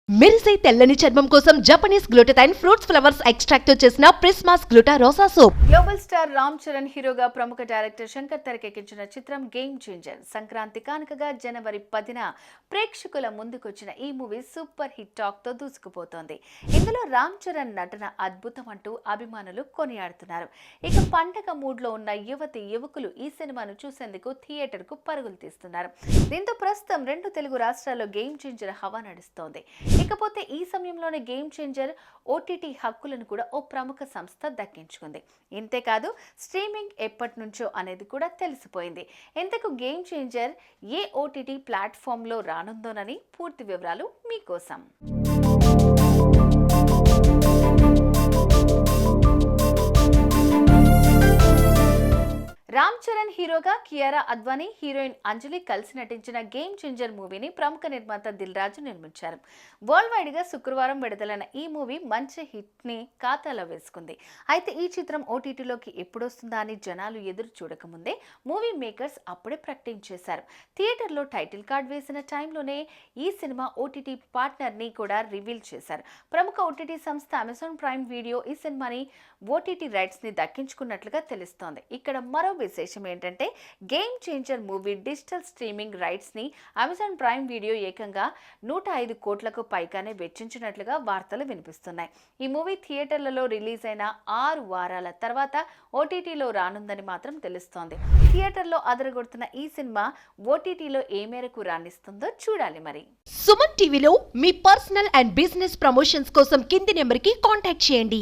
మెరిసే తెల్లని చర్మం కోసం Japanese glutathione fruits flowers extract తో చేసిన Prismas Gluta Rosa soap. Global star Ram Charan హీరోగా ప్రముఖ డైరెక్టర్ శంకర్ తెరకెక్కించిన చిత్రం గేమ్ చేంజర్ సంక్రాంతి కానుకగా జనవరి 10న ప్రేక్షకుల ముందుకొచ్చిన ఈ మూవీ సూపర్ హిట్ టాక్ తో దూసుకుపోతోంది. ఇందులో రామ్ చరణ్ నటన అద్భుతం అంటూ అభిమానులు కొనియాడుతున్నారు. ఇక పండగ మూడ్ లో ఉన్న యువతి యువకులు ఈ సినిమాను చూసేందుకు థియేటర్ కు పరుగులు తీస్తున్నారు. దీంతో ప్రస్తుతం 2 తెలుగు రాష్ట్రాల్లో గేమ్ చేంజర్ హవా నడుస్తోంది. ఇకపోతే ఈ సమయంలోనే గేమ్ చేంజర్ ఓటీటీ హక్కులను కూడా ఓ ప్రముఖ సంస్థ దక్కించుకుంది. ఇంతేకాదు స్ట్రీమింగ్ ఎప్పటి నుంచో అనేది కూడా తెలిసిపోయింది. ఇంతకు గేమ్ చేంజర్ ఏ ఓటీటీ ప్లాట్ఫామ్లో రానుందోనని పూర్తి వివరాలు మీకోసం. రామ్ చరణ్ హీరోగా కియారా అద్వానీ, హీరోయిన్ అంజలి కలిసి నటించిన గేమ్ చేంజర్ మూవీని ప్రముఖ నిర్మాత దిల్ రాజు నిర్మించారు. వరల్డ్ వైడ్ గా శుక్రవారం విడుదలైన ఈ మూవీ మంచి హిట్ ని ఖాతాలో వేసుకుంది. అయితే ఈ చిత్రం ఓటీటీలోకి ఎప్పుడొస్తుందా అని జనాలు ఎదురు చూడకముందే మూవీ మేకర్స్ అప్పుడే ప్రకటించేశారు. థియేటర్లో టైటిల్ కార్డ్ వేసిన టైంలోనే ఈ సినిమా ఓటీటీ పార్ట్నర్ ని కూడా రివీల్ చేశారు. ప్రముఖ ఓటీటీ సంస్థ అమెజాన్ ప్రైమ్ వీడియో ఈ సినిమాని ఓటీటీ రైట్స్ ని దక్కించుకున్నట్లుగా తెలుస్తోంది. ఇక్కడ మరో విశేషం ఏంటంటే game changer movie digital streaming rights ని అమెజాన్ ప్రైమ్ వీడియో ఏకంగా 105 కోట్లకు పైగానే వెచ్చించినట్లుగా వార్తలు వినిపిస్తున్నాయి. ఈ మూవీ థియేటర్లలో రిలీజ్ అయిన 6 వారాల తర్వాత ఓటీటీలో రానుందని మాత్రం తెలుస్తోంది. థియేటర్లో అదరగొడుతున్న ఈ సినిమా ఓటీటీలో ఏ మేరకు రాణిస్తుందో చూడాలి మరి. సుమన్ టీవీలో మీ పర్సనల్ అండ్ బిజినెస్ ప్రమోషన్స్ కోసం కింది నెంబర్కి కాంటాక్ట్ చేయండి.